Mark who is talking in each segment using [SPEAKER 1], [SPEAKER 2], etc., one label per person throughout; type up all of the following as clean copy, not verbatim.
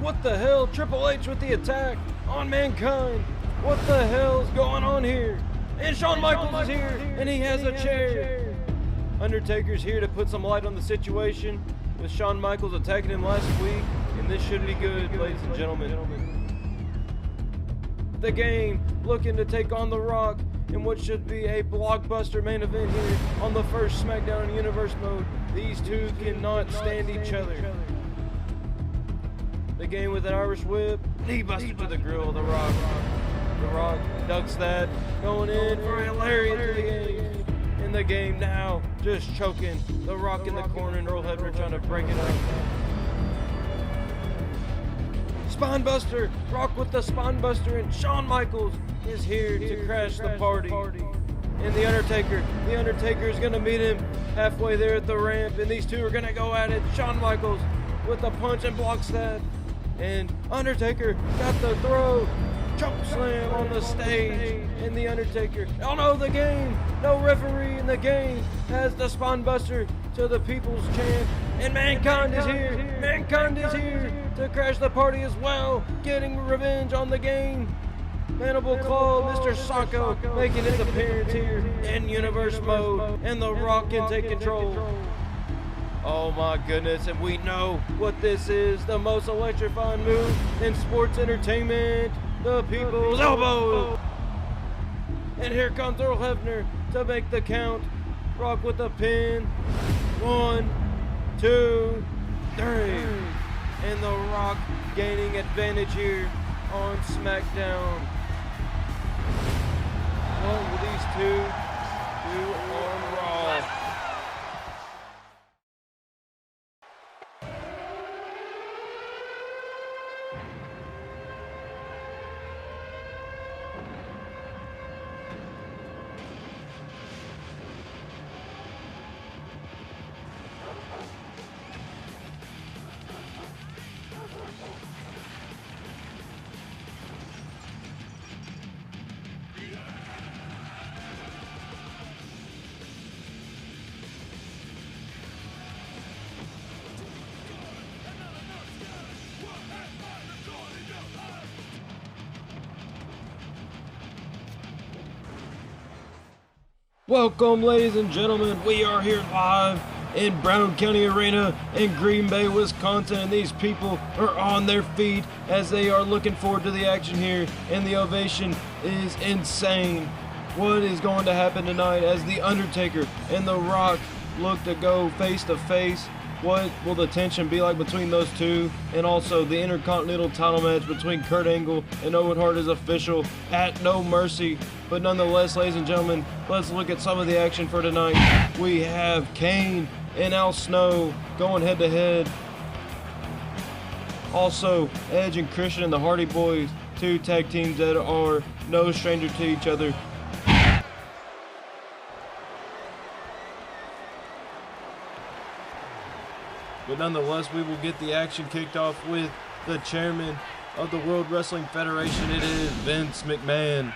[SPEAKER 1] What the hell? Triple H with the attack on Mankind. What the hell's going on here? And Shawn Michaels is here, and he has a chair. Undertaker's here to put some light on the situation, with Shawn Michaels attacking him last week, and this should be good, ladies and gentlemen. The Game looking to take on The Rock in what should be a blockbuster main event here on the first SmackDown Universe Mode. These two cannot stand each other. The Game with an Irish whip, knee buster to the grill of The Rock. The Rock ducks that, going in for a lariat to The Game. In The Game now, just choking The Rock in the corner, and Earl Hebner trying to break it up. Spinebuster, Rock with the Spinebuster, and Shawn Michaels is here to crash the party. And The Undertaker is gonna meet him halfway there at the ramp, and these two are gonna go at it. Shawn Michaels with a punch and blocks that, and Undertaker got the throw, choke slam on the stage, and The Undertaker, oh no, The Game, no referee in The Game, has the Spinebuster to the People's Champ, and Mankind is here to crash the party as well, getting revenge on The Game. Mandible Claw, Mr. Socko making his appearance here in Universe Mode, and The Rock can take control. Oh my goodness, and we know what this is, the most electrifying move in sports entertainment, the People's Elbow. And here comes Earl Hebner to make the count. Rock with a pin. 1, 2, 3. And The Rock gaining advantage here on SmackDown. What will these two do on Raw? Welcome, ladies and gentlemen. We are here live in Brown County Arena in Green Bay, Wisconsin, and these people are on their feet as they are looking forward to the action here, and the ovation is insane. What is going to happen tonight as The Undertaker and The Rock look to go face to face? What will the tension be like between those two? And also the Intercontinental title match between Kurt Angle and Owen Hart is official at No Mercy. But nonetheless, ladies and gentlemen, let's look at some of the action for tonight. We have Kane and Al Snow going head to head. Also, Edge and Christian and the Hardy Boys, two tag teams that are no stranger to each other. But nonetheless, we will get the action kicked off with the chairman of the World Wrestling Federation. It is Vince McMahon.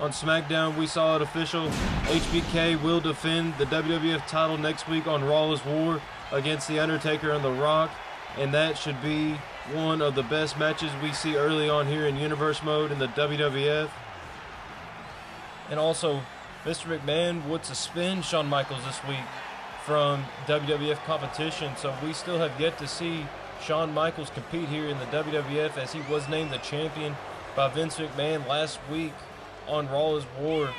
[SPEAKER 1] On SmackDown, we saw it official. HBK will defend the WWF title next week on Raw is War against The Undertaker and The Rock. And that should be one of the best matches we see early on here in Universe Mode in the WWF. And also, Mr. McMahon would suspend Shawn Michaels this week from WWF competition, so we still have yet to see Shawn Michaels compete here in the WWF, as he was named the champion by Vince McMahon last week on Raw is War.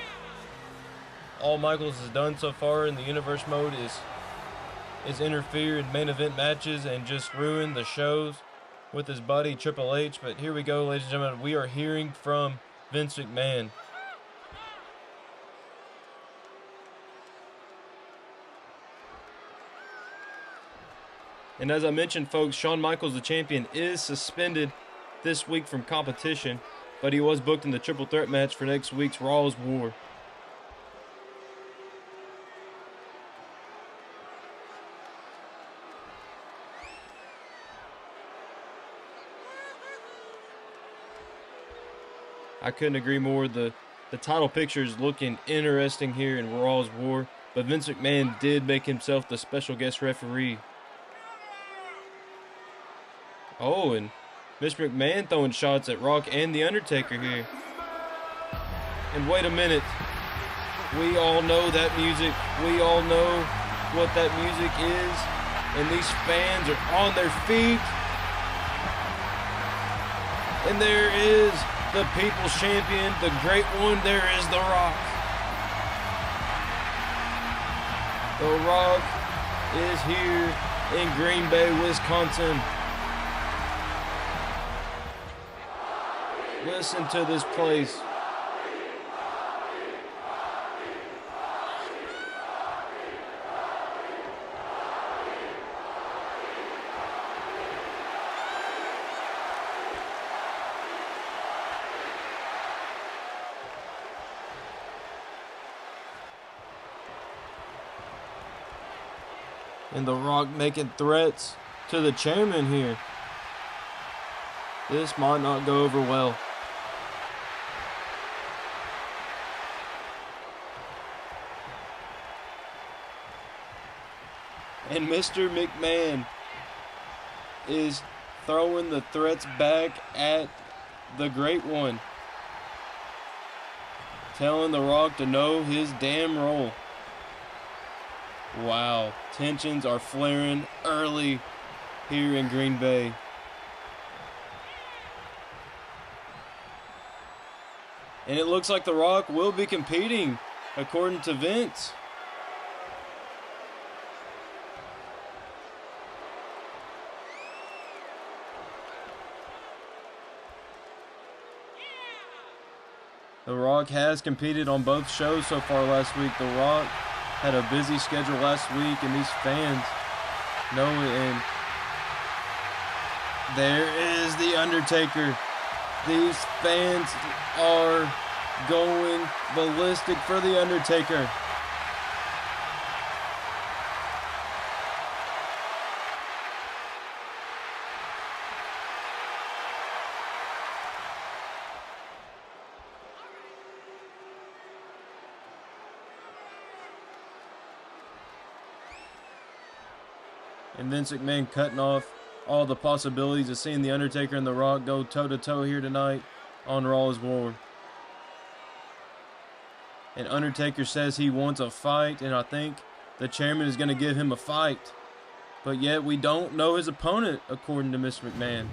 [SPEAKER 1] All Michaels has done so far in the Universe Mode is interfere in main event matches and just ruin the shows with his buddy Triple H. But here we go, ladies and gentlemen, we are hearing from Vince McMahon. And as I mentioned, folks, Shawn Michaels, the champion, is suspended this week from competition, but he was booked in the triple threat match for next week's Raw is War. I couldn't agree more. The title picture is looking interesting here in Raw is War, but Vince McMahon did make himself the special guest referee. Oh, and Mr. McMahon throwing shots at Rock and The Undertaker here. And wait a minute. We all know that music. We all know what that music is. And these fans are on their feet. And there is the People's Champion, the great one. There is The Rock. The Rock is here in Green Bay, Wisconsin. Listen to this place. And The Rock making threats to the chairman here. This might not go over well. And Mr. McMahon is throwing the threats back at the Great One, telling The Rock to know his damn role. Wow, tensions are flaring early here in Green Bay. And it looks like The Rock will be competing, according to Vince. The Rock has competed on both shows so far last week. The Rock had a busy schedule last week, and these fans know it. And there is The Undertaker. These fans are going ballistic for The Undertaker. And Vince McMahon cutting off all the possibilities of seeing The Undertaker and The Rock go toe-to-toe here tonight on Raw's War. And Undertaker says he wants a fight, and I think the chairman is going to give him a fight. But yet we don't know his opponent, according to Mr. McMahon.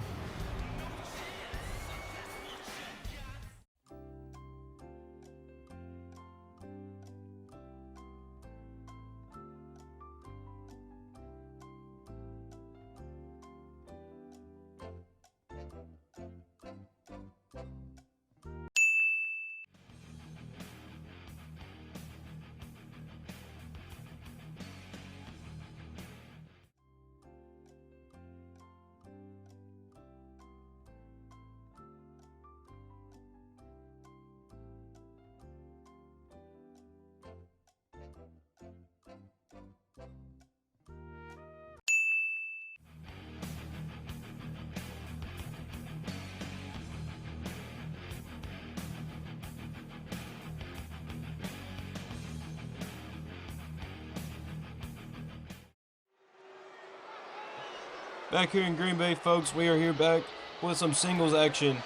[SPEAKER 1] Back here in Green Bay, folks, we are here back with some singles action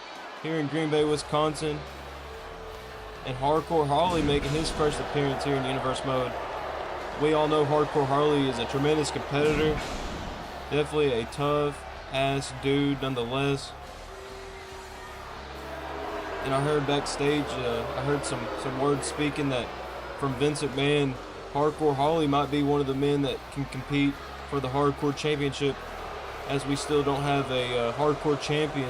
[SPEAKER 1] here in Green Bay, Wisconsin. And Hardcore Harley making his first appearance here in Universe Mode. We all know Hardcore Harley is a tremendous competitor. Definitely a tough-ass dude nonetheless. And I heard backstage, I heard some words speaking that from Vince McMahon, Hardcore Harley might be one of the men that can compete for the Hardcore Championship, as we still don't have a Hardcore champion.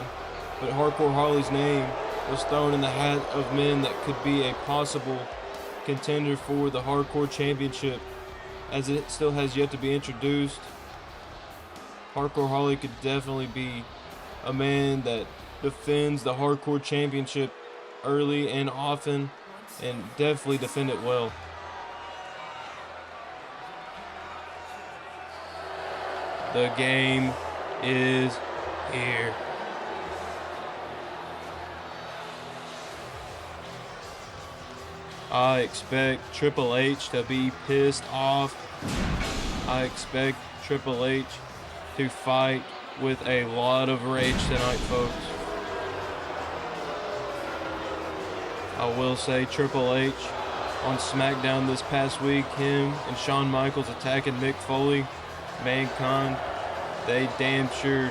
[SPEAKER 1] But Hardcore Harley's name was thrown in the hat of men that could be a possible contender for the Hardcore Championship, as it still has yet to be introduced. Hardcore Harley could definitely be a man that defends the Hardcore Championship early and often, and definitely defend it well. The game is here. I expect Triple H to be pissed off. I expect Triple H to fight with a lot of rage tonight, folks. I will say Triple H on SmackDown this past week, him and Shawn Michaels attacking Mick Foley, Mankind,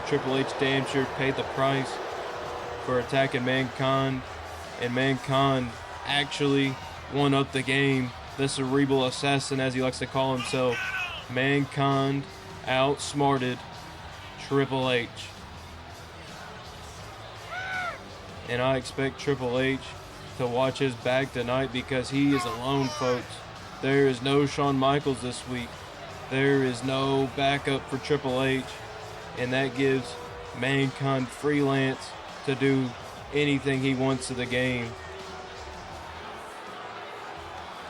[SPEAKER 1] Triple H damn sure paid the price for attacking Mankind, and Mankind actually won up the game. The cerebral assassin, as he likes to call himself. Mankind outsmarted Triple H. And I expect Triple H to watch his back tonight because he is alone, folks. There is no Shawn Michaels this week. There is no backup for Triple H. And that gives Mankind freelance to do anything he wants to the game.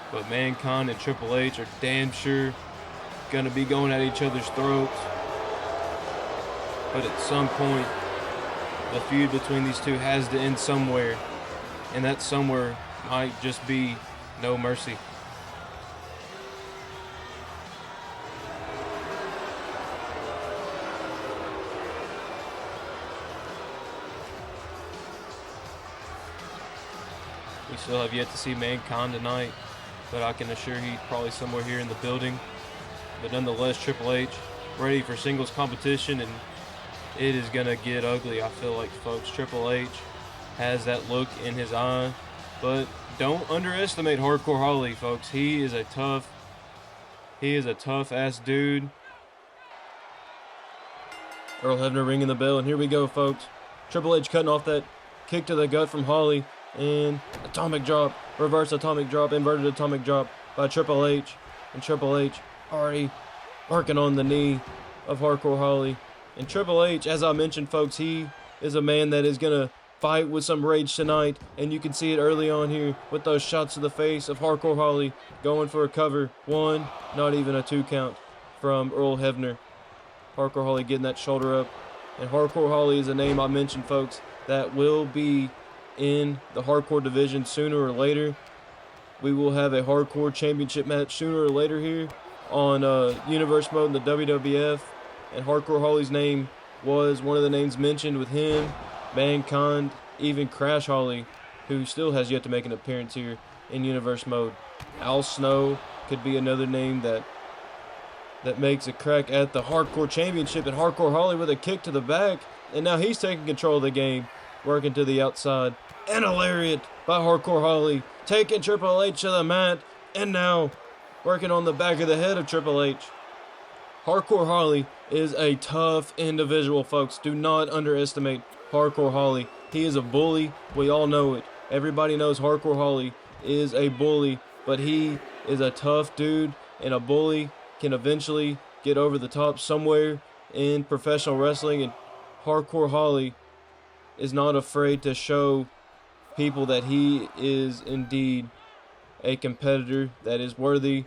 [SPEAKER 1] But Mankind and Triple H are damn sure gonna be going at each other's throats. But at some point, the feud between these two has to end somewhere. And that somewhere might just be No Mercy. We still have yet to see Mankind tonight, but I can assure he's probably somewhere here in the building. But nonetheless, Triple H ready for singles competition, and it is going to get ugly, I feel like, folks. Triple H has that look in his eye, but don't underestimate Hardcore Holly, folks. He is a tough ass dude. Earl Hebner ringing the bell, and here we go, folks. Triple H cutting off that kick to the gut from Holly, and atomic drop, reverse atomic drop, inverted atomic drop by Triple H. And Triple H already working on the knee of Hardcore Holly. And Triple H, as I mentioned, folks, he is a man that is going to fight with some rage tonight. And you can see it early on here with those shots to the face of Hardcore Holly going for a cover. 1, not even a 2 count from Earl Hebner. Hardcore Holly getting that shoulder up. And Hardcore Holly is a name I mentioned, folks, that will be in the hardcore division sooner or later. We will have a hardcore championship match sooner or later here on Universe Mode in the WWF. And Hardcore Holly's name was one of the names mentioned with him, Mankind, even Crash Holly, who still has yet to make an appearance here in Universe Mode. Al Snow could be another name that makes a crack at the hardcore championship. And Hardcore Holly with a kick to the back. And now he's taking control of the game, working to the outside. And a lariat by Hardcore Holly, taking Triple H to the mat. And now working on the back of the head of Triple H. Hardcore Holly is a tough individual, folks. Do not underestimate Hardcore Holly. He is a bully. We all know it. Everybody knows Hardcore Holly is a bully, but he is a tough dude, and a bully can eventually get over the top somewhere in professional wrestling. And Hardcore Holly is not afraid to show people that he is indeed a competitor that is worthy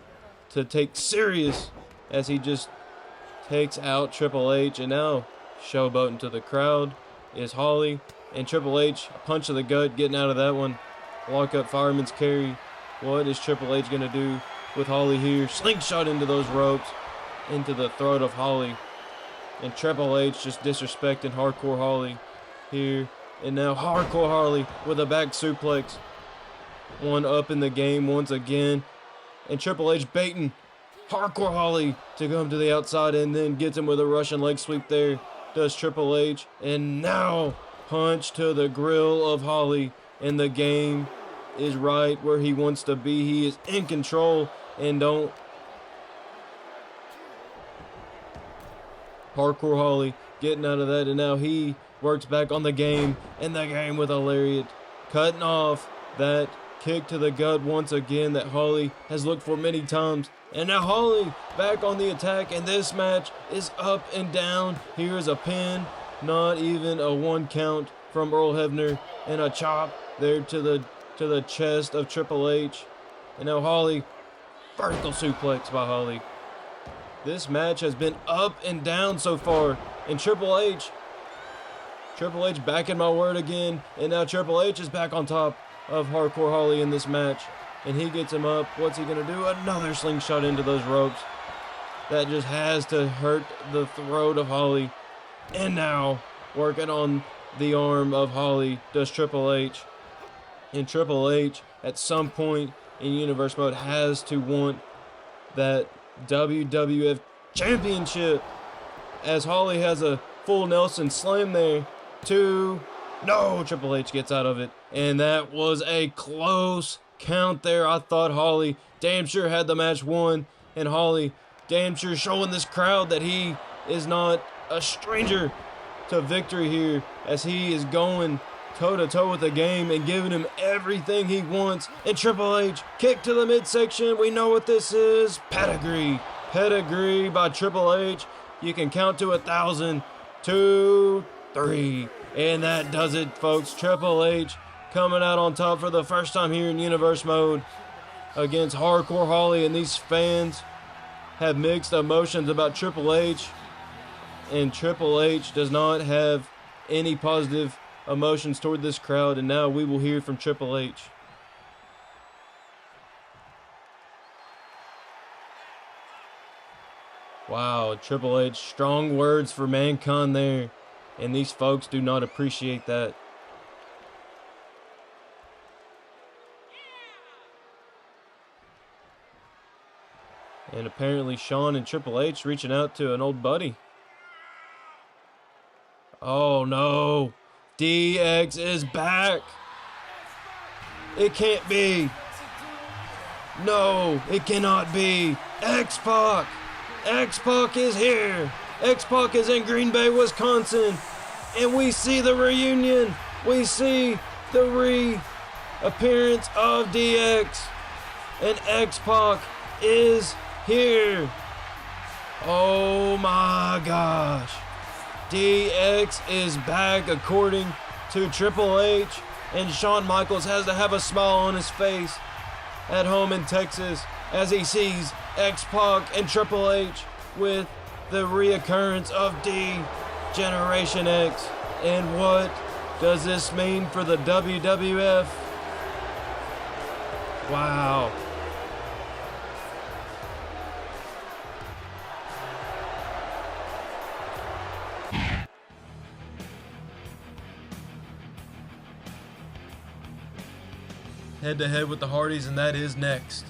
[SPEAKER 1] to take serious, as he just takes out Triple H. And now showboating to the crowd is Holly, and Triple H, a punch to the gut, getting out of that one. Lock up fireman's carry. What is Triple H going to do with Holly here? Slingshot into those ropes, into the throat of Holly. And Triple H just disrespecting Hardcore Holly here. And now Hardcore Holly with a back suplex. One up in the game once again. And Triple H baiting Hardcore Holly to come to the outside, and then gets him with a Russian leg sweep there. Does Triple H. And now punch to the grill of Holly. And the game is right where he wants to be. He is in control. And don't. Hardcore Holly getting out of that, and now he works back on the game, and the game with a lariat, cutting off that kick to the gut once again that Holly has looked for many times. And now Holly back on the attack, and this match is up and down. Here is a pin, not even a 1 count from Earl Hebner, and a chop there to the chest of Triple H. And now Holly, vertical suplex by Holly. This match has been up and down so far, and Triple H backing my word again, and now Triple H is back on top of Hardcore Holly in this match, and he gets him up. What's he gonna do? Another slingshot into those ropes. That just has to hurt the throat of Holly. And now, working on the arm of Holly, does Triple H. And Triple H, at some point in Universe Mode, has to want that WWF Championship, as Holly has a full Nelson slam there. No, Triple H gets out of it. And that was a close count there. I thought Holly damn sure had the match won. And Holly damn sure showing this crowd that he is not a stranger to victory here, as he is going toe-to-toe with the game and giving him everything he wants. And Triple H, kick to the midsection. We know what this is. Pedigree. Pedigree by Triple H. You can count to 1,000. 2, 3. And that does it, folks. Triple H coming out on top for the first time here in Universe Mode against Hardcore Holly. And these fans have mixed emotions about Triple H. And Triple H does not have any positive emotions toward this crowd. And now we will hear from Triple H. Wow, Triple H, strong words for Mankind there. And these folks do not appreciate that. And apparently Shawn and Triple H reaching out to an old buddy. Oh no, DX is back. It can't be. No, it cannot be. X-Pac. X-Pac is here. X-Pac is in Green Bay, Wisconsin. And we see the reunion. We see the reappearance of DX. And X-Pac is here. Oh my gosh. DX is back according to Triple H. And Shawn Michaels has to have a smile on his face at home in Texas as he sees X-Pac and Triple H with the reoccurrence of D-Generation X. And what does this mean for the WWF? Wow. Head to head with the Hardys, and that is next.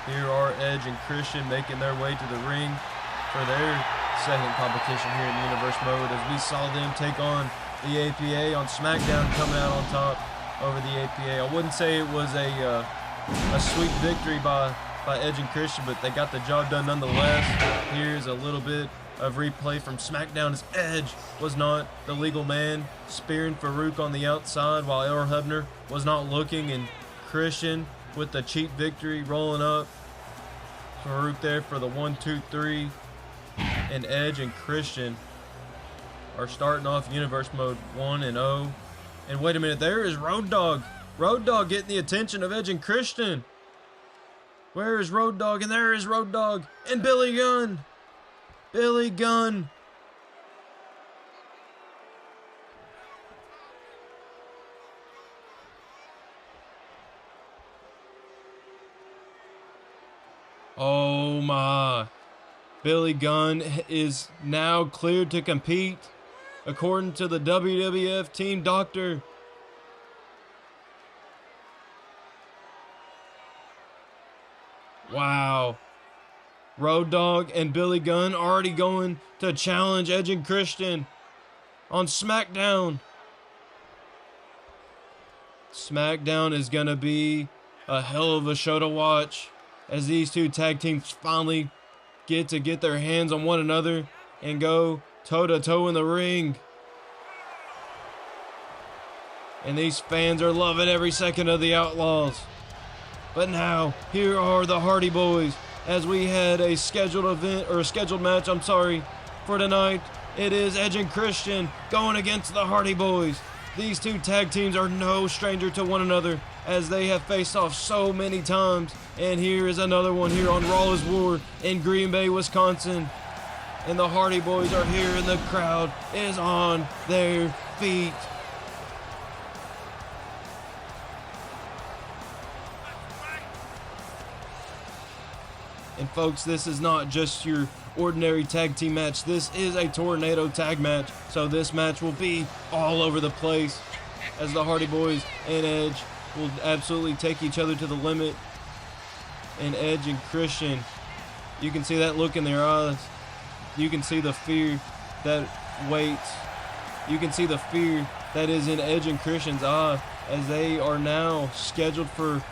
[SPEAKER 1] Here are Edge and Christian making their way to the ring for their second competition here in Universe Mode, as we saw them take on the APA on SmackDown, coming out on top over the APA. I wouldn't say it was a sweet victory by Edge and Christian, but they got the job done nonetheless. Here's a little bit of replay from SmackDown as Edge was not the legal man, spearing Farouk on the outside while Earl Hebner was not looking, and Christian with the cheap victory rolling up. Farouk there for the 1, 2, 3. And Edge and Christian are starting off Universe Mode 1-0. And wait a minute, there is Road Dogg. Road Dogg getting the attention of Edge and Christian. Where is Road Dogg? And there is Road Dogg. And Billy Gunn. Billy Gunn. Oh my. Billy Gunn is now cleared to compete according to the WWF team doctor. Wow. Road Dogg and Billy Gunn already going to challenge Edge and Christian on SmackDown. SmackDown is going to be a hell of a show to watch, as these two tag teams finally get their hands on one another and go toe-to-toe in the ring. And these fans are loving every second of the Outlaws. But now, here are the Hardy Boys, as we had a scheduled match, for tonight. It is Edge and Christian going against the Hardy Boys. These two tag teams are no stranger to one another, as they have faced off so many times. And here is another one here on Raw is War in Green Bay, Wisconsin. And the Hardy Boys are here, and the crowd is on their feet. And folks, this is not just your ordinary tag team match. This is a tornado tag match. So this match will be all over the place as the Hardy Boys and Edge will absolutely take each other to the limit. And Edge and Christian, you can see that look in their eyes. You can see the fear that waits. You can see the fear that is in Edge and Christian's eye as they are now scheduled for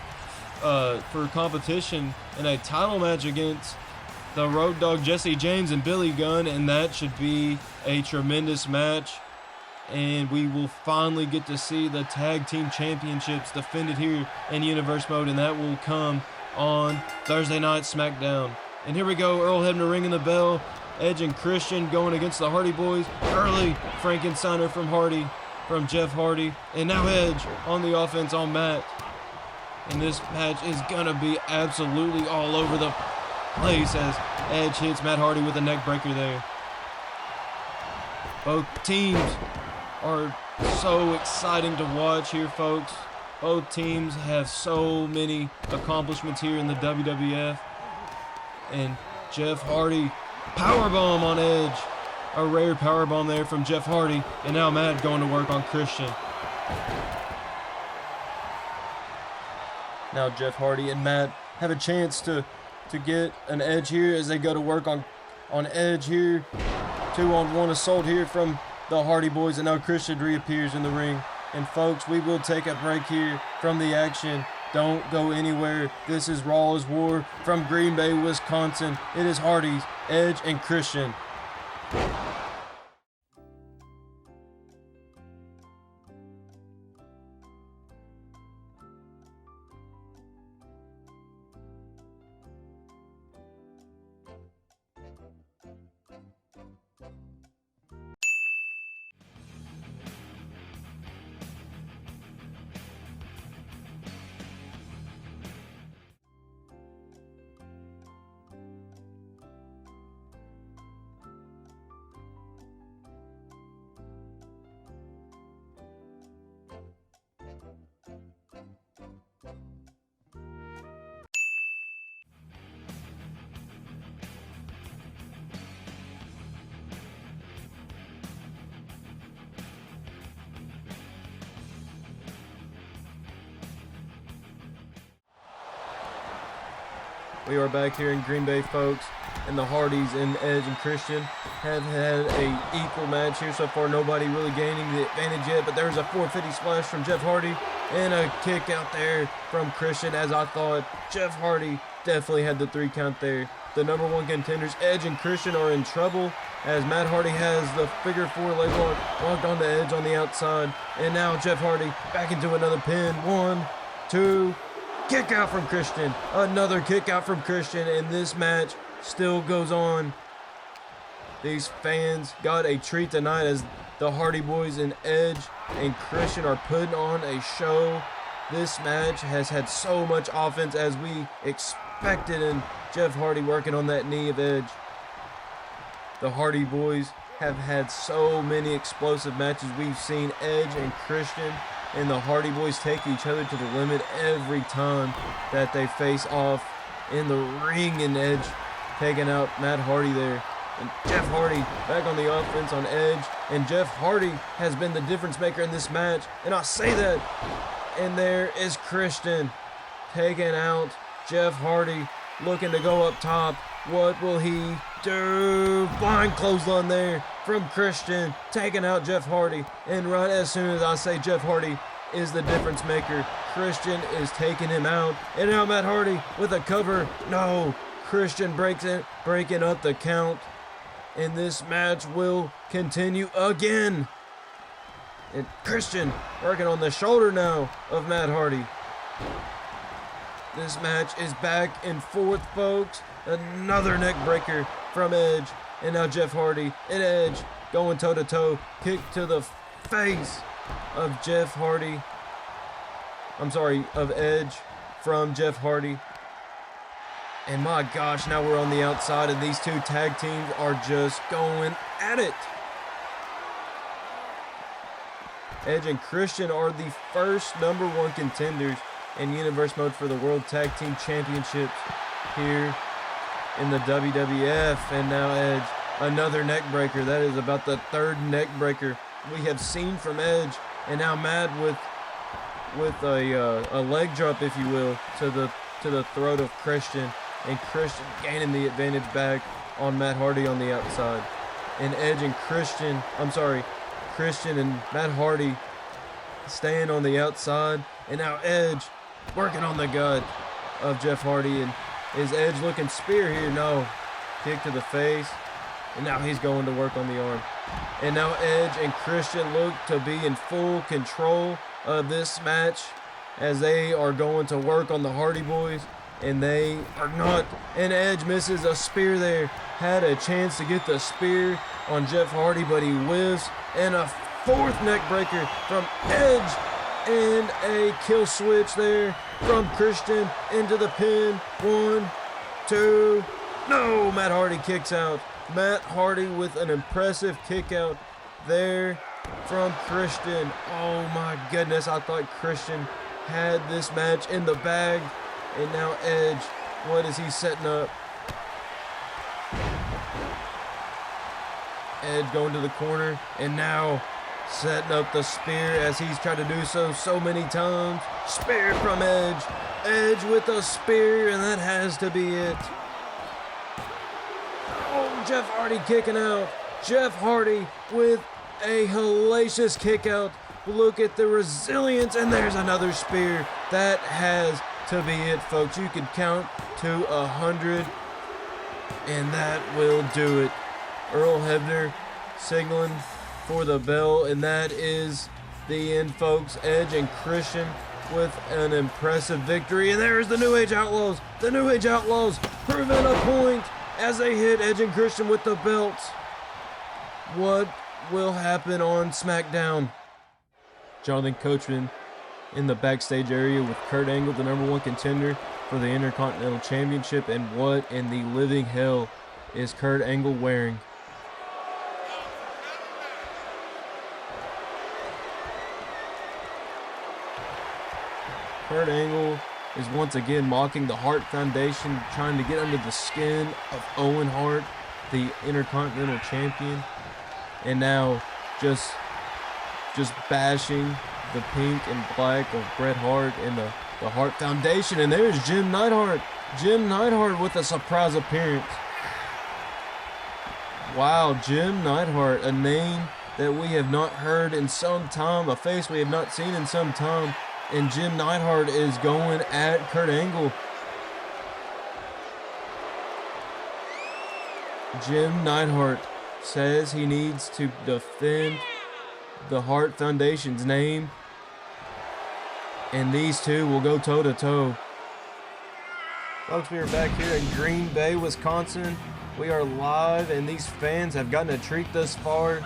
[SPEAKER 1] competition in a title match against the Road Dogg Jesse James and Billy Gunn, and that should be a tremendous match. And we will finally get to see the tag team championships defended here in Universe Mode, and that will come on Thursday night SmackDown. And here we go, Earl Hebner ringing the bell. Edge and Christian going against the Hardy Boys. Early Frankensteiner from Jeff Hardy, and now Edge on the offense on Matt. And this match is gonna be absolutely all over the place as Edge hits Matt Hardy with a neck breaker there. Both teams are so exciting to watch here, folks. Both teams have so many accomplishments here in the WWF. And Jeff Hardy, powerbomb on Edge. A rare powerbomb there from Jeff Hardy. And now Matt going to work on Christian. Now Jeff Hardy and Matt have a chance to get an edge here as they go to work on Edge here. 2-on-1 assault here from the Hardy Boys, and now Christian reappears in the ring. And folks, we will take a break here from the action. Don't go anywhere. This is Raw is War from Green Bay, Wisconsin. It is Hardy's, Edge, and Christian. We are back here in Green Bay, folks, and the Hardys and Edge and Christian have had a equal match here so far. Nobody really gaining the advantage yet, but there's a 450 splash from Jeff Hardy and a kick out there from Christian, as I thought. Jeff Hardy definitely had the 3 count there. The number 1 contenders, Edge and Christian, are in trouble as Matt Hardy has the figure 4 leg locked onto Edge on the outside. And now Jeff Hardy back into another pin. 1, 2, kick out from Christian. Another kick out from Christian, and this match still goes on. These fans got a treat tonight as the Hardy Boys and Edge and Christian are putting on a show. This match has had so much offense as we expected, and Jeff Hardy working on that knee of Edge. The Hardy Boys have had so many explosive matches. We've seen Edge and Christian and the Hardy Boys take each other to the limit every time that they face off in the ring, and Edge taking out Matt Hardy there. And Jeff Hardy back on the offense on Edge, and Jeff Hardy has been the difference maker in this match, and I say that. And there is Christian taking out Jeff Hardy, looking to go up top. What will he do? Blind clothesline there from Christian, taking out Jeff Hardy. And right as soon as I say Jeff Hardy is the difference maker, Christian is taking him out. And now Matt Hardy with a cover. No, Christian breaking up the count. And this match will continue again. And Christian working on the shoulder now of Matt Hardy. This match is back and forth, folks. Another neck breaker from Edge. And now Jeff Hardy and Edge going toe-to-toe. Kick to the face of Jeff Hardy. Of Edge from Jeff Hardy. And my gosh, now we're on the outside, and these 2 tag teams are just going at it. Edge and Christian are the first number 1 contenders in Universe Mode for the World Tag Team Championships here in the WWF. And now Edge, another neck breaker. That is about the third neck breaker we have seen from Edge. And now Mad with a leg drop, if you will, to the throat of Christian, and Christian gaining the advantage back on Matt Hardy on the outside. And Edge and Christian and Matt Hardy staying on the outside, and now Edge working on the gut of Jeff Hardy. And is Edge looking spear here? No. Kick to the face, and now he's going to work on the arm. And now Edge and Christian look to be in full control of this match as they are going to work on the Hardy Boys, and they are not. And Edge misses a spear there. Had a chance to get the spear on Jeff Hardy, but he whiffs. And a fourth neck breaker from Edge, and a kill switch there from Christian into the pin. 1, 2, no! Matt Hardy kicks out. Matt Hardy with an impressive kick out there from Christian. Oh my goodness, I thought Christian had this match in the bag. And now Edge, what is he setting up? Edge going to the corner, and now setting up the spear as he's tried to do so many times. Spear from Edge. Edge with a spear, and that has to be it. Oh, Jeff Hardy kicking out. Jeff Hardy with a hellacious kick out. Look at the resilience, and there's another spear. That has to be it, folks. You can count to 100, and that will do it. Earl Hebner signaling for the bell, and that is the end, folks. Edge and Christian with an impressive victory, and there's the New Age Outlaws. The New Age Outlaws proving a point as they hit Edge and Christian with the belts. What will happen on SmackDown? Jonathan Coachman in the backstage area with Kurt Angle, the #1 contender for the Intercontinental Championship. And what in the living hell is Kurt Angle wearing? Kurt Angle is once again mocking the Hart Foundation, trying to get under the skin of Owen Hart, the Intercontinental Champion. And now just bashing the pink and black of Bret Hart and the Hart Foundation. And there's Jim Neidhart. Jim Neidhart with a surprise appearance. Wow, Jim Neidhart, a name that we have not heard in some time, a face we have not seen in some time. And Jim Neidhart is going at Kurt Angle. Jim Neidhart says he needs to defend the Hart Foundation's name, and these two will go toe-to-toe. Folks, we are back here in Green Bay, Wisconsin. We are live, and these fans have gotten a treat thus far.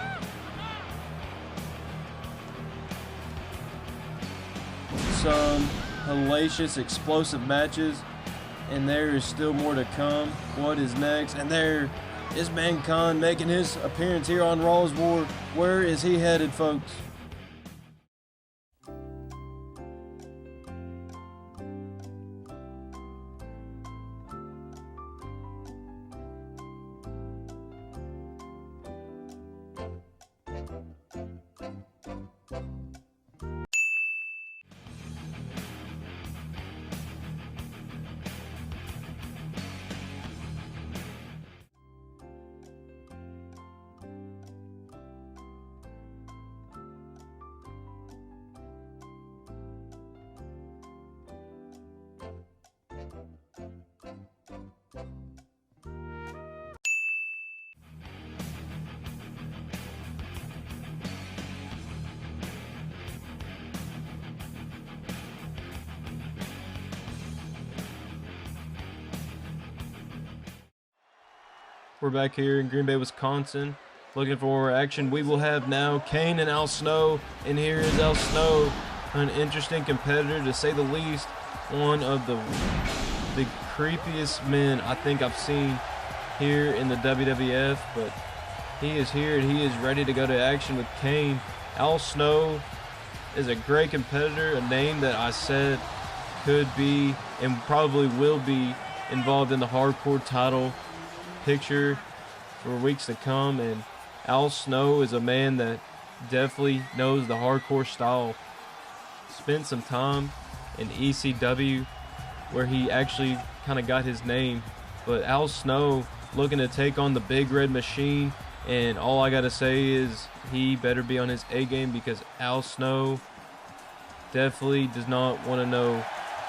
[SPEAKER 1] Some hellacious, explosive matches, and there is still more to come. What is next? And there is Mankind making his appearance here on Raw's War. Where is he headed, folks? We're back here in Green Bay, Wisconsin, looking for more action. We will have now Kane and Al Snow, and here is Al Snow, an interesting competitor to say the least. One of the creepiest men I think I've seen here in the WWF, but he is here and he is ready to go to action with Kane. Al Snow is a great competitor, a name that I said could be and probably will be involved in the hardcore title picture for weeks to come. And Al Snow is a man that definitely knows the hardcore style. Spent some time in ECW where he actually kind of got his name. But Al Snow looking to take on the Big Red Machine, and all I gotta say is he better be on his A game, because Al Snow definitely does not want to know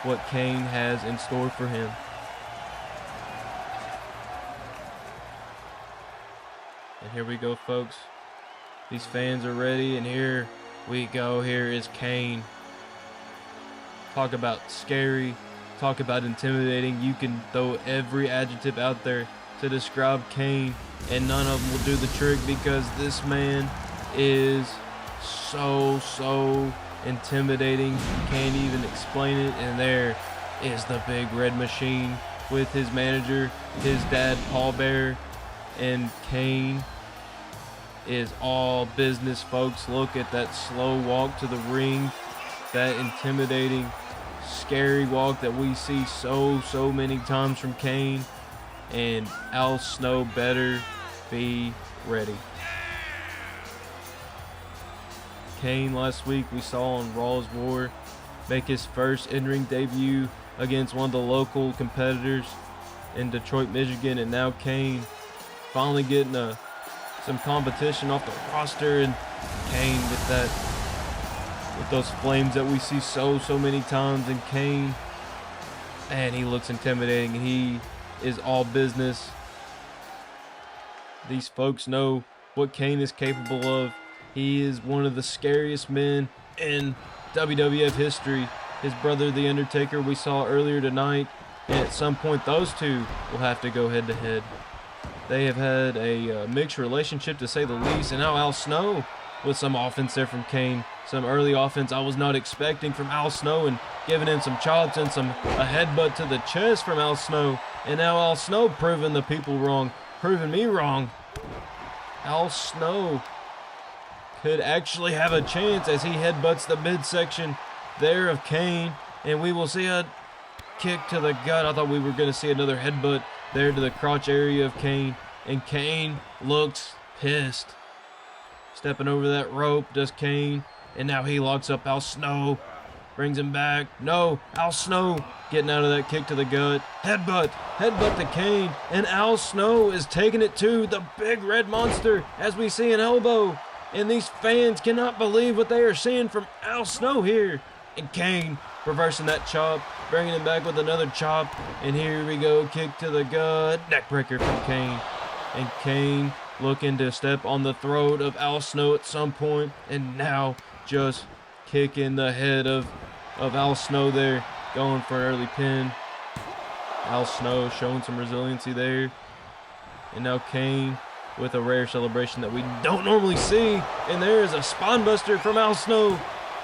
[SPEAKER 1] what Kane has in store for him. And here we go, folks. These fans are ready, and here we go. Here is Kane. Talk about scary, talk about intimidating. You can throw every adjective out there to describe Kane, and none of them will do the trick, because this man is so intimidating. You can't even explain it. And there is the Big Red Machine with his manager, his dad Paul Bearer, and Kane is all business, folks. Look at that slow walk to the ring, that intimidating, scary walk that we see so many times from Kane. And Al Snow better be ready. Kane last week we saw on Raw's War make his first in-ring debut against one of the local competitors in Detroit, Michigan, and now Kane finally getting some competition off the roster. And Kane with those flames that we see so many times. And Kane, man, he looks intimidating. He is all business. These folks know what Kane is capable of. He is one of the scariest men in WWF history. His brother, The Undertaker, we saw earlier tonight. And at some point, those two will have to go head to head. They have had a mixed relationship, to say the least. And now Al Snow with some offense there from Kane. Some early offense I was not expecting from Al Snow, and giving him some chops and a headbutt to the chest from Al Snow. And now Al Snow proving the people wrong, proving me wrong. Al Snow could actually have a chance as he headbutts the midsection there of Kane. And we will see a kick to the gut. I thought we were going to see another headbutt there to the crotch area of Kane. And Kane looks pissed. Stepping over that rope does Kane. And now he locks up Al Snow. Brings him back. No, Al Snow getting out of that kick to the gut. Headbutt to Kane. And Al Snow is taking it to the Big Red Monster as we see an elbow. And these fans cannot believe what they are seeing from Al Snow here. And Kane reversing that chop, bringing him back with another chop. And here we go, kick to the gut. Neckbreaker from Kane. And Kane looking to step on the throat of Al Snow at some point. And now just kicking the head of Al Snow there, going for an early pin. Al Snow showing some resiliency there. And now Kane with a rare celebration that we don't normally see. And there is a spinebuster from Al Snow.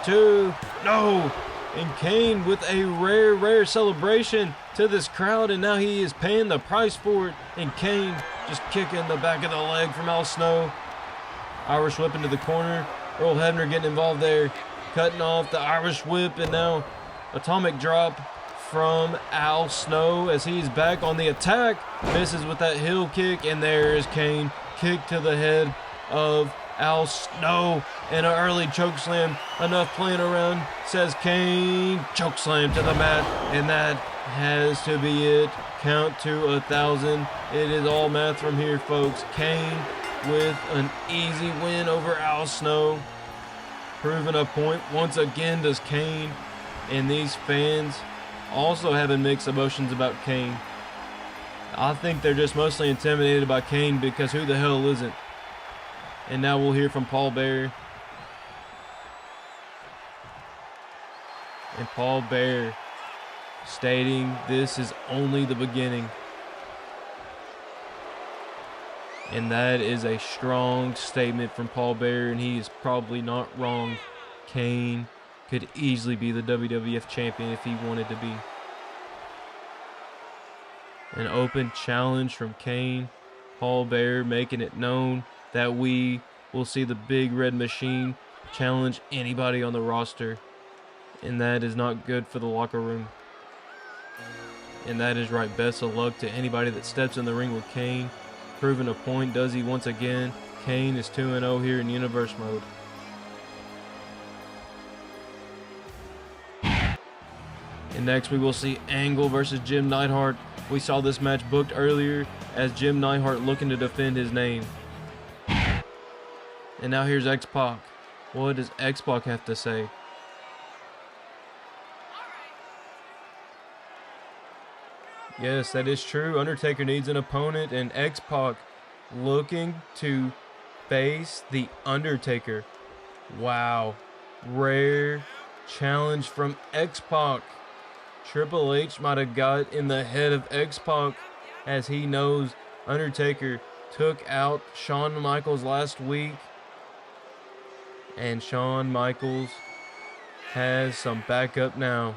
[SPEAKER 1] No. And Kane with a rare celebration to this crowd. And now he is paying the price for it. And Kane just kicking the back of the leg from Al Snow. Irish whip into the corner. Earl Hebner getting involved there. Cutting off the Irish whip. And now atomic drop from Al Snow as he's back on the attack. Misses with that heel kick. And there is Kane. Kick to the head of Al Snow. And an early choke slam. Enough playing around, says Kane. Choke slam to the mat. And that has to be it. Count to 1,000. It is all math from here, folks. Kane with an easy win over Al Snow. Proving a point once again does Kane. And these fans also having mixed emotions about Kane. I think they're just mostly intimidated by Kane, because who the hell isn't? And now we'll hear from Paul Bearer. And Paul Bearer stating this is only the beginning. And that is a strong statement from Paul Bearer, and he is probably not wrong. Kane could easily be the WWF champion if he wanted to be. An open challenge from Kane. Paul Bearer making it known that we will see the Big Red Machine challenge anybody on the roster. And that is not good for the locker room. And that is right. Best of luck to anybody that steps in the ring with Kane. Proving a point, does he once again. Kane is 2-0 here in Universe Mode. And next we will see Angle versus Jim Neidhart. We saw this match booked earlier as Jim Neidhart looking to defend his name. And now here's X-Pac. What does X-Pac have to say? Yes, that is true. Undertaker needs an opponent, and X-Pac looking to face the Undertaker. Wow. Rare challenge from X-Pac. Triple H might have got in the head of X-Pac, as he knows Undertaker took out Shawn Michaels last week. And Shawn Michaels has some backup now.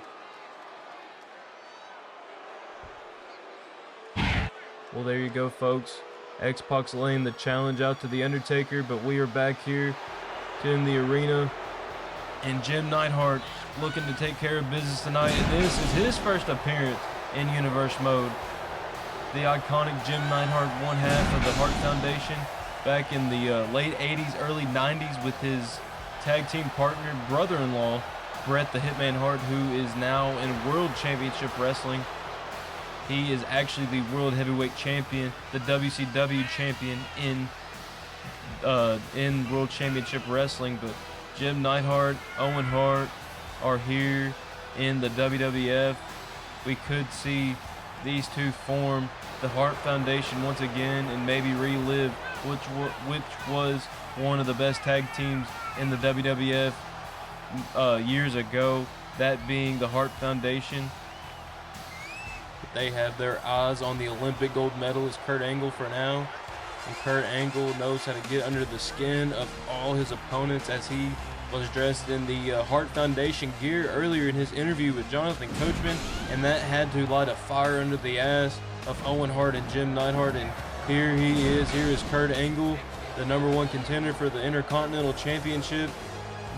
[SPEAKER 1] Well, there you go, folks. X-Pac's laying the challenge out to the Undertaker, but we are back here in the arena. And Jim Neidhart looking to take care of business tonight. And this is his first appearance in Universe Mode. The iconic Jim Neidhart, one half of the Hart Foundation, back in the late 80s, early 90s with his tag team partner, brother-in-law, Bret the Hitman Hart, who is now in World Championship Wrestling. He is actually the World Heavyweight Champion, the WCW Champion in World Championship Wrestling. But Jim Neidhart, Owen Hart are here in the WWF. We could see these two form the Hart Foundation once again and maybe relive which was one of the best tag teams in the WWF years ago, that being the Hart Foundation. They have their eyes on the Olympic gold medalist Kurt Angle for now. And Kurt Angle knows how to get under the skin of all his opponents, as he was dressed in the Hart Foundation gear earlier in his interview with Jonathan Coachman, and that had to light a fire under the ass of Owen Hart and Jim Neidhart. And here he is. Here is Kurt Angle, the #1 contender for the Intercontinental Championship,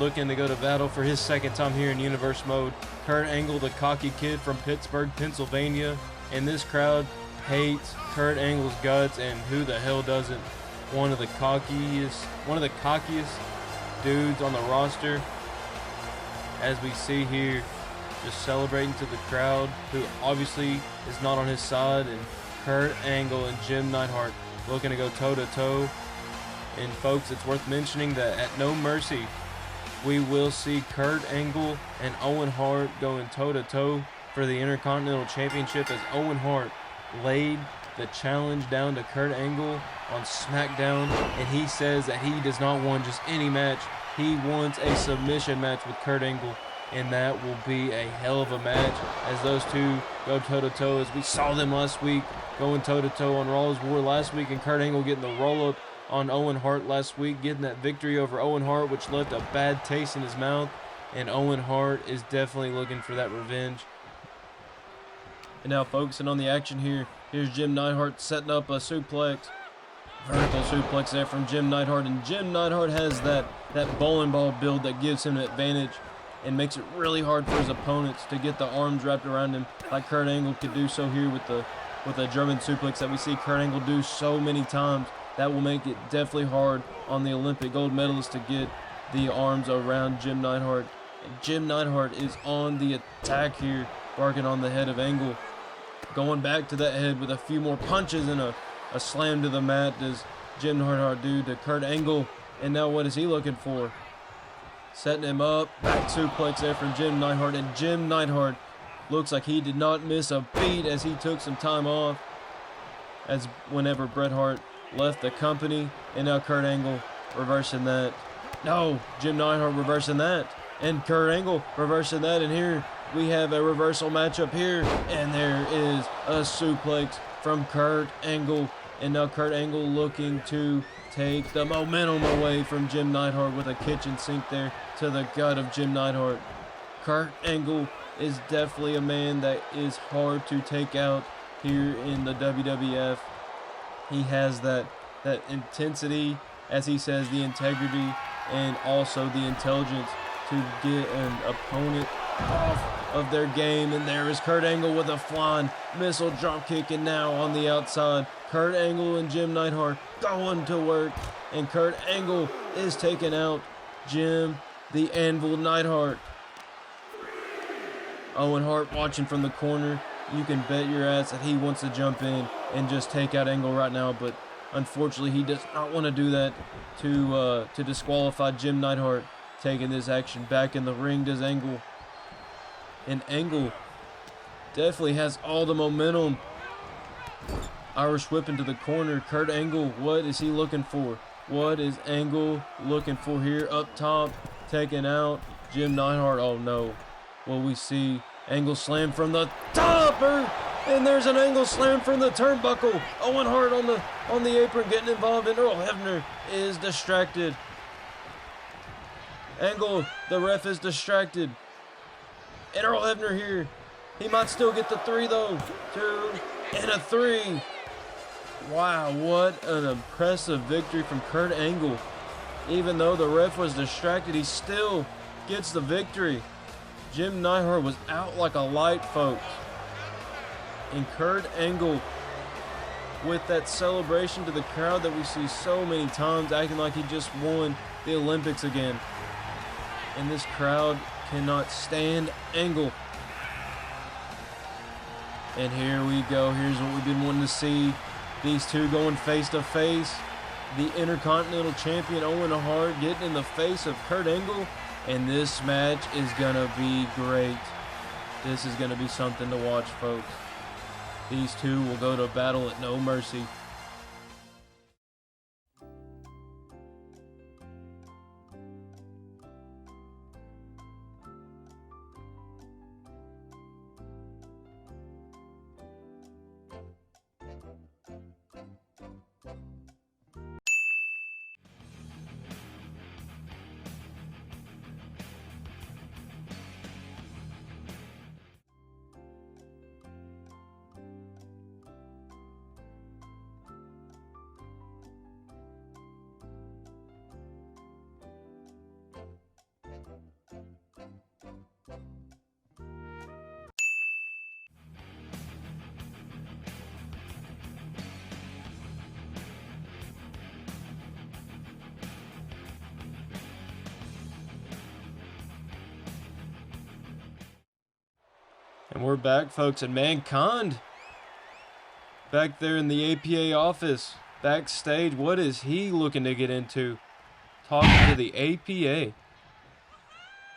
[SPEAKER 1] looking to go to battle for his second time here in Universe Mode. Kurt Angle, the cocky kid from Pittsburgh, Pennsylvania, and this crowd hates Kurt Angle's guts, and who the hell doesn't? One of the cockiest dudes on the roster, as we see here, just celebrating to the crowd, who obviously is not on his side. And Kurt Angle and Jim Neidhart looking to go toe-to-toe. And folks, it's worth mentioning that at No Mercy, we will see Kurt Angle and Owen Hart going toe-to-toe for the Intercontinental Championship, as Owen Hart laid the challenge down to Kurt Angle on SmackDown, and he says that he does not want just any match. He wants a submission match with Kurt Angle, and that will be a hell of a match as those two go toe-to-toe, as we saw them last week going toe-to-toe on Raw's War last week, and Kurt Angle getting the roll-up on Owen Hart last week, getting that victory over Owen Hart, which left a bad taste in his mouth. And Owen Hart is definitely looking for that revenge. And now focusing on the action here, here's Jim Neidhart setting up a suplex. Vertical suplex there from Jim Neidhart, and Jim Neidhart has that bowling ball build that gives him an advantage and makes it really hard for his opponents to get the arms wrapped around him, like Kurt Angle could do so here with the German suplex that we see Kurt Angle do so many times. That will make it definitely hard on the Olympic gold medalist to get the arms around Jim Neidhart. And Jim Neidhart is on the attack here, barking on the head of Angle. Going back to that head with a few more punches and a slam to the mat does Jim Neidhart do to Kurt Angle. And now what is he looking for? Setting him up. Back suplex there from Jim Neidhart. And Jim Neidhart looks like he did not miss a beat as he took some time off, as whenever Bret Hart left the company. And now Kurt Angle reversing that. No, Jim Neidhart reversing that. And Kurt Angle reversing that. And here we have a reversal matchup here. And there is a suplex from Kurt Angle. And now Kurt Angle looking to take the momentum away from Jim Neidhart with a kitchen sink there to the gut of Jim Neidhart. Kurt Angle is definitely a man that is hard to take out here in the WWF. He has that intensity, as he says, the integrity, and also the intelligence to get an opponent off of their game. And there is Kurt Angle with a flying missile dropkick, and now on the outside, Kurt Angle and Jim Neidhart going to work, and Kurt Angle is taking out Jim the Anvil Neidhart. Owen Hart watching from the corner. You can bet your ass that he wants to jump in and just take out Angle right now, but unfortunately he does not want to do that to disqualify Jim Neidhart. Taking this action back in the ring does Angle. And Angle definitely has all the momentum. Irish whip into the corner. Kurt Angle, what is he looking for? What is Angle looking for here? Up top, taking out Jim Neidhart. Oh no. Well, we see Angle slam from the topper, and there's an Angle slam from the turnbuckle. Owen Hart on the apron getting involved, and Earl Hebner is distracted. Angle, the ref is distracted. And Earl Hebner here. He might still get the 3 though. 2 and a 3. Wow, what an impressive victory from Kurt Angle. Even though the ref was distracted, he still gets the victory. Jim Neidhart was out like a light, folks. And Kurt Angle, with that celebration to the crowd that we see so many times, acting like he just won the Olympics again. And this crowd cannot stand Angle. And here we go. Here's what we've been wanting to see. These two going face to face. The Intercontinental Champion Owen Hart getting in the face of Kurt Angle. And this match is going to be great. This is going to be something to watch, folks. These two will go to battle at no mercy. And we're back, folks, and Mankind back there in the APA office, backstage. What is he looking to get into? Talking to the APA.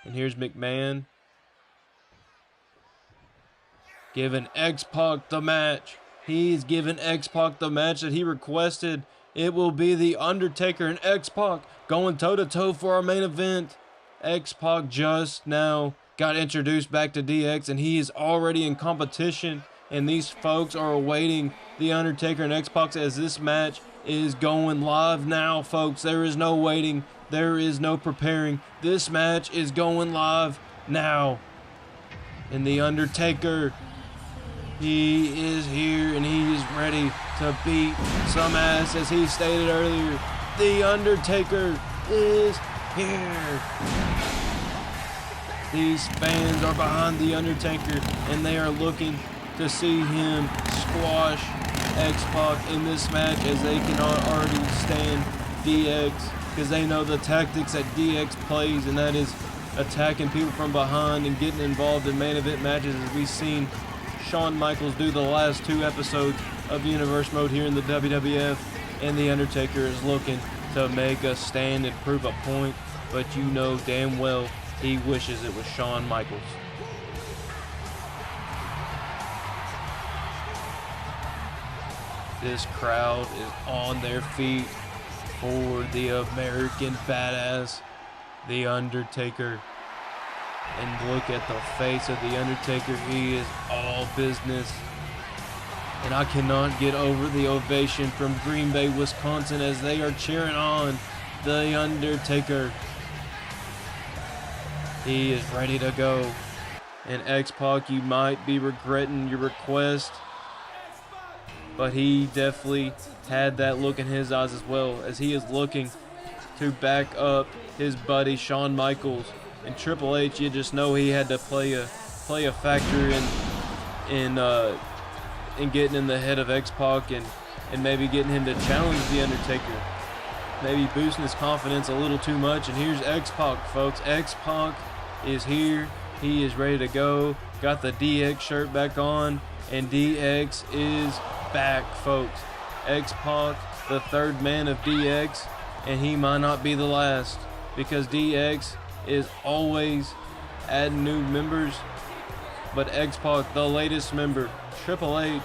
[SPEAKER 1] And here's McMahon giving X-Pac the match. He's giving X-Pac the match that he requested. It will be The Undertaker and X-Pac going toe-to-toe for our main event. X-Pac just now got introduced back to DX, and he is already in competition, and these folks are awaiting The Undertaker and X-Pac as this match is going live now, folks. There is no waiting. There is no preparing. This match is going live now. And The Undertaker, he is here, and he is ready to beat some ass, as he stated earlier. The Undertaker is here. These fans are behind The Undertaker, and they are looking to see him squash X-Pac in this match, as they cannot already stand DX, because they know the tactics that DX plays, and that is attacking people from behind and getting involved in main event matches, as we've seen Shawn Michaels do the last 2 episodes of Universe Mode here in the WWF. And The Undertaker is looking to make a stand and prove a point, but you know damn well he wishes it was Shawn Michaels. This crowd is on their feet for the American Badass, The Undertaker. And look at the face of The Undertaker. He is all business. And I cannot get over the ovation from Green Bay, Wisconsin, as they are cheering on The Undertaker. He is ready to go. And X-Pac, you might be regretting your request, but he definitely had that look in his eyes as well, as he is looking to back up his buddy Shawn Michaels. And Triple H, you just know he had to play a play a factor in getting in the head of X-Pac and maybe getting him to challenge The Undertaker. Maybe boosting his confidence a little too much. And here's X-Pac, folks. X-Pac is here. He is ready to go. Got the DX shirt back on. And DX is back, folks. X-Pac, the third man of DX. And he might not be the last, because DX is always adding new members. But X-Pac, the latest member, Triple H,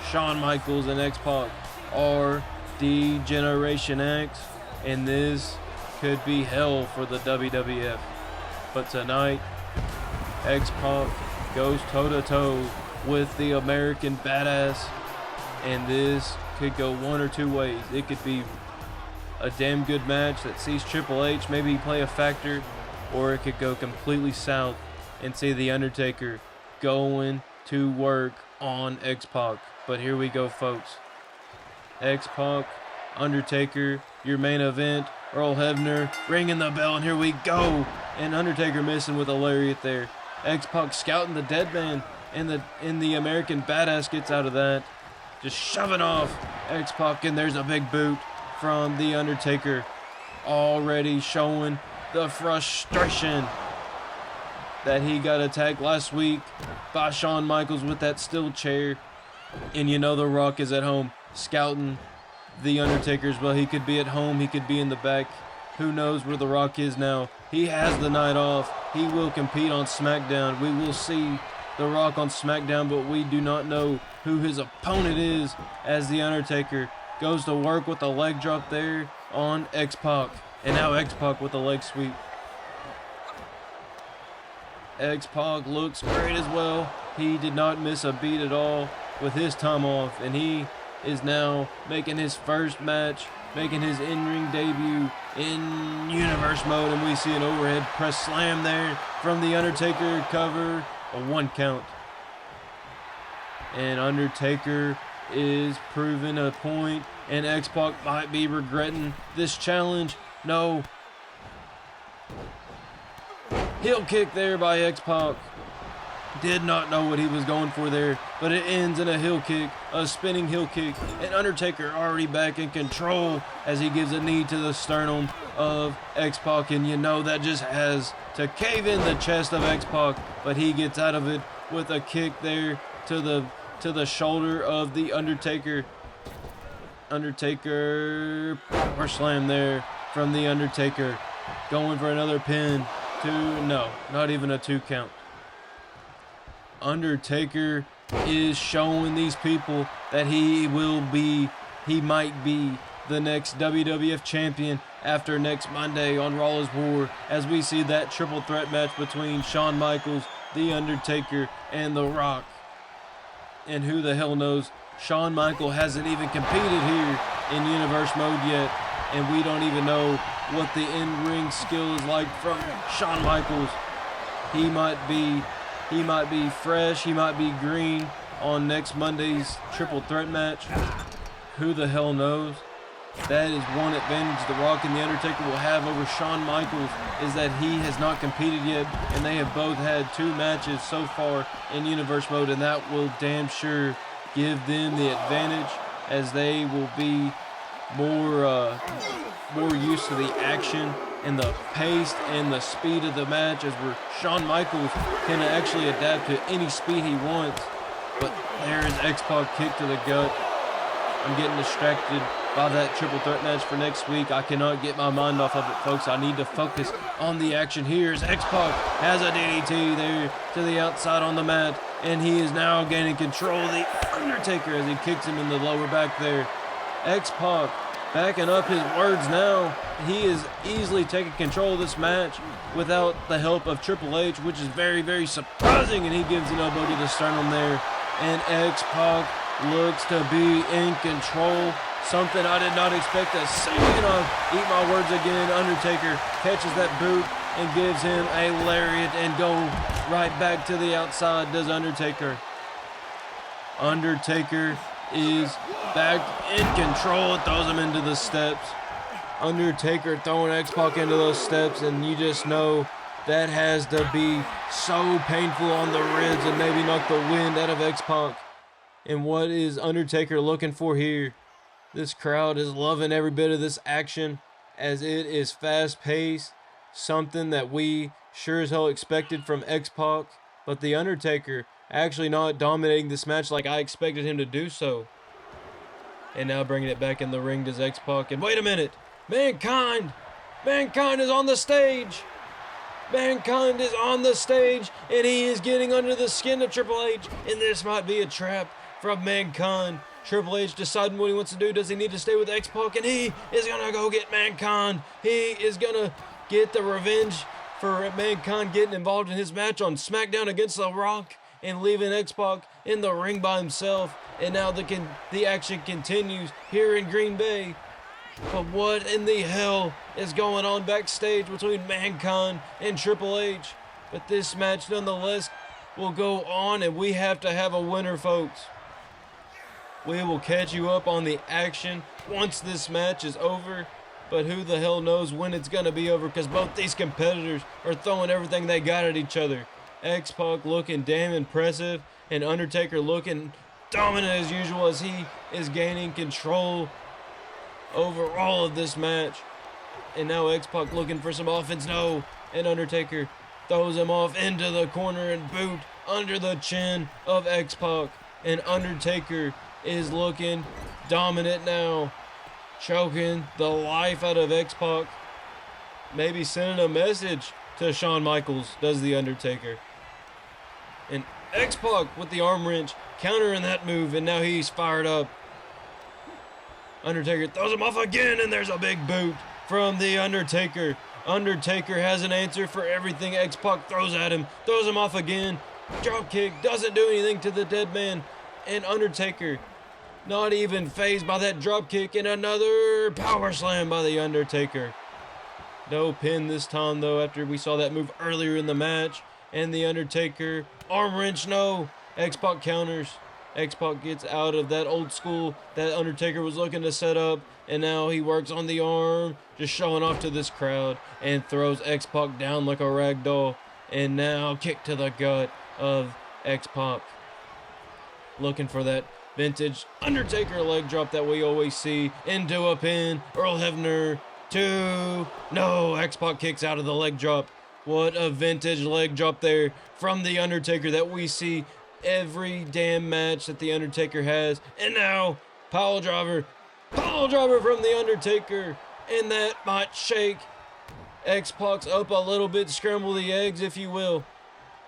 [SPEAKER 1] Shawn Michaels, and X-Pac are D-Generation X. And this could be hell for the WWF. But tonight, X-Pac goes toe-to-toe with the American Badass. And this could go one or two ways. It could be a damn good match that sees Triple H maybe play a factor, or it could go completely south and see The Undertaker going to work on X-Pac. But here we go, folks. X-Pac, Undertaker, your main event. Earl Hebner ringing the bell, and here we go. And Undertaker missing with a lariat there. X-Pac scouting the dead man, and the American Badass gets out of that. Just shoving off X-Pac, and there's a big boot from The Undertaker. Already showing the frustration that he got attacked last week by Shawn Michaels with that steel chair. And you know The Rock is at home scouting The Undertaker's. Well, he could be at home, he could be in the back. Who knows where The Rock is now? He has the night off. He will compete on SmackDown. We will see The Rock on SmackDown, but we do not know who his opponent is, as The Undertaker goes to work with a leg drop there on X-Pac. And now X-Pac with a leg sweep. X-Pac looks great as well. He did not miss a beat at all with his time off, and he is now making his first match, making his in-ring debut in Universe Mode, and we see an overhead press slam there from The Undertaker. Cover, a 1 count. And Undertaker is proving a point, and X-Pac might be regretting this challenge. No. Heel kick there by X-Pac. Did not know what he was going for there, but it ends in a heel kick, a spinning heel kick, and Undertaker already back in control as he gives a knee to the sternum of X-Pac, and you know that just has to cave in the chest of X-Pac, but he gets out of it with a kick there to the shoulder of the Undertaker. Undertaker power slam there from the Undertaker, going for another pin. No, not even a 2 count. Undertaker is showing these people that he might be the next WWF champion after next Monday on Raw is War, as we see that triple threat match between Shawn Michaels, The Undertaker, and The Rock. And who the hell knows, Shawn Michaels hasn't even competed here in Universe Mode yet, and we don't even know what the in-ring skill is like from Shawn Michaels. He might be fresh, he might be green on next Monday's triple threat match. Who the hell knows? That is one advantage The Rock and The Undertaker will have over Shawn Michaels, is that he has not competed yet, and they have both had 2 matches so far in Universe Mode, and that will damn sure give them the advantage, as they will be more used to the action and the pace and the speed of the match, as where Shawn Michaels can actually adapt to any speed he wants. But there is X-Pac kick to the gut. I'm getting distracted by that triple threat match for next week. I cannot get my mind off of it, folks. I need to focus on the action here, as X-Pac has a DDT there to the outside on the mat, and he is now gaining control of the Undertaker as he kicks him in the lower back there. X-Pac backing up his words now. He is easily taking control of this match without the help of Triple H, which is very, very surprising, and he gives an elbow to the sternum there. And X-Pac looks to be in control. Something I did not expect to see. And I'll eat my words again. Undertaker catches that boot and gives him a lariat and go right back to the outside, does Undertaker. Undertaker is back in control and throws him into the steps. Undertaker throwing X-Pac into those steps, and you just know That has to be so painful on the ribs and maybe knock the wind out of X-Pac. And what is Undertaker looking for here? This crowd is loving every bit of this action as it is fast-paced, something that we sure as hell expected from X-Pac, but the Undertaker actually not dominating this match like I expected him to do so. And now bringing it back in the ring does X-Pac, and wait a minute, Mankind is on the stage. Mankind is on the stage, and he is getting under the skin of Triple H, and this might be a trap from Mankind. Triple H deciding what he wants to do. Does he need to stay with X-Pac? And he is going to go get Mankind. He is going to get the revenge for Mankind getting involved in his match on SmackDown against The Rock and leaving X-Pac in the ring by himself. And now the action continues here in Green Bay. But what in the hell is going on backstage between Mankind and Triple H? But this match nonetheless will go on, and we have to have a winner, folks. We will catch you up on the action once this match is over, but who the hell knows when it's going to be over, because both these competitors are throwing everything they got at each other. X-Pac looking damn impressive, and Undertaker looking dominant as usual as he is gaining control over all of this match. And now X-Pac looking for some offense. No, and Undertaker throws him off into the corner and boot under the chin of X-Pac. And Undertaker is looking dominant now, choking the life out of X-Pac. Maybe sending a message to Shawn Michaels, does the Undertaker. And X-Pac with the arm wrench, countering that move, and now he's fired up. Undertaker throws him off again, and there's a big boot from the Undertaker. Undertaker has an answer for everything X-Pac throws at him. Throws him off again. Drop kick doesn't do anything to the dead man. And Undertaker not even fazed by that drop kick, and another power slam by the Undertaker. No pin this time though, after we saw that move earlier in the match. And the Undertaker arm wrench, no. X-Pac counters. X-Pac gets out of that old school that Undertaker was looking to set up, and now he works on the arm, just showing off to this crowd, and throws X-Pac down like a rag doll. And now kick to the gut of X-Pac. Looking for that vintage Undertaker leg drop that we always see into a pin. Earl Hebner, 2. No, X-Pac kicks out of the leg drop. What a vintage leg drop there from the Undertaker that we see every damn match that the Undertaker has. And now, pile driver from the Undertaker, and that might shake X-Pac's up a little bit, scramble the eggs, if you will.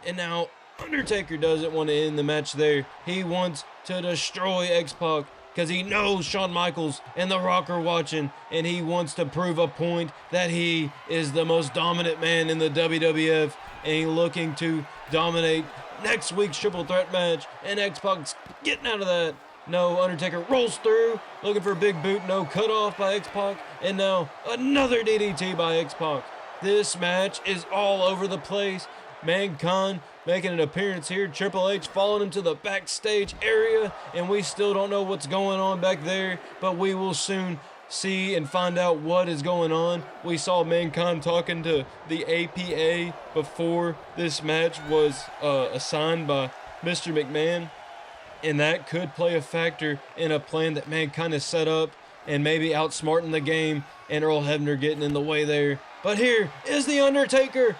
[SPEAKER 1] And now, Undertaker doesn't want to end the match there. He wants to destroy X-Pac because he knows Shawn Michaels and The Rock are watching, and he wants to prove a point that he is the most dominant man in the WWF, and he's looking to dominate next week's triple threat match. And X-Pac's getting out of that. No, Undertaker rolls through, looking for a big boot. No, cut off by X-Pac, and now another DDT by X-Pac. This match is all over the place. Mankind making an appearance here. Triple H following him to the backstage area, and we still don't know what's going on back there, but we will soon see and find out what is going on. We saw Mankind talking to the APA before this match was assigned by Mr. McMahon, and that could play a factor in a plan that Mankind has set up and maybe outsmarting the game, and Earl Hebner getting in the way there. But here is the Undertaker.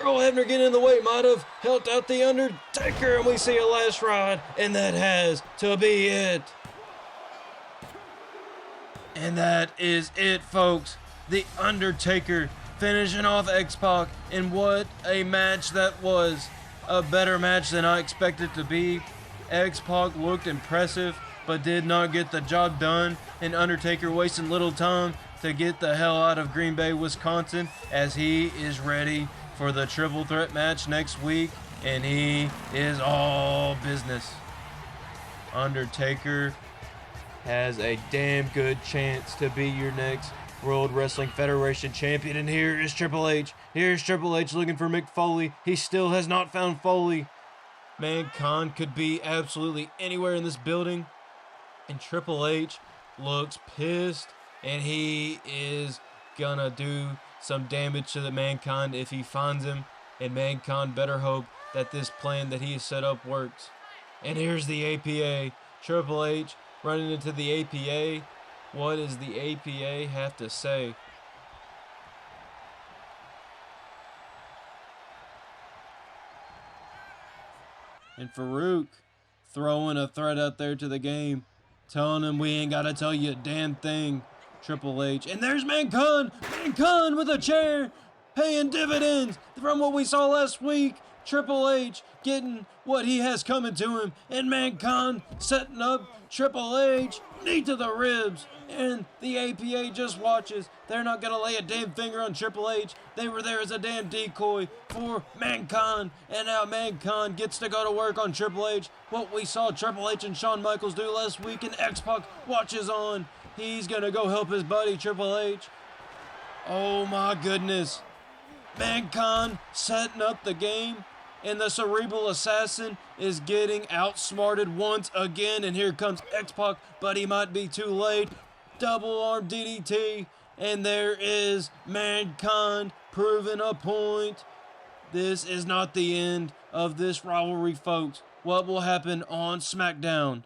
[SPEAKER 1] Earl Hebner getting in the way might have helped out the Undertaker, and we see a last ride, and that has to be it. And that is it, folks. The Undertaker finishing off X-Pac, and what a match that was. A better match than I expected to be. X-Pac looked impressive, but did not get the job done, and Undertaker wasting little time to get the hell out of Green Bay, Wisconsin, as he is ready for the triple threat match next week, and he is all business. Undertaker has a damn good chance to be your next World Wrestling Federation champion, and here is Triple H. Here's Triple H looking for Mick Foley. He still has not found Foley. Mankind could be absolutely anywhere in this building, and Triple H looks pissed, and he is gonna do some damage to the Mankind if he finds him, and Mankind better hope that this plan that he has set up works. And here's the APA. Triple H running into the APA. What does the APA have to say? And Farouk throwing a threat out there to the game, telling him we ain't gotta tell you a damn thing. Triple H. And there's Mankind! Mankind with a chair! Paying dividends from what we saw last week. Triple H getting what he has coming to him. And Mankind setting up Triple H. Knee to the ribs. And the APA just watches. They're not going to lay a damn finger on Triple H. They were there as a damn decoy for Mankind. And now Mankind gets to go to work on Triple H. What we saw Triple H and Shawn Michaels do last week, and X-Pac watches on. He's going to go help his buddy Triple H. Oh my goodness. Mankind setting up the game. And the Cerebral Assassin is getting outsmarted once again. And here comes X-Pac, but he might be too late. Double arm DDT. And there is Mankind proving a point. This is not the end of this rivalry, folks. What will happen on SmackDown?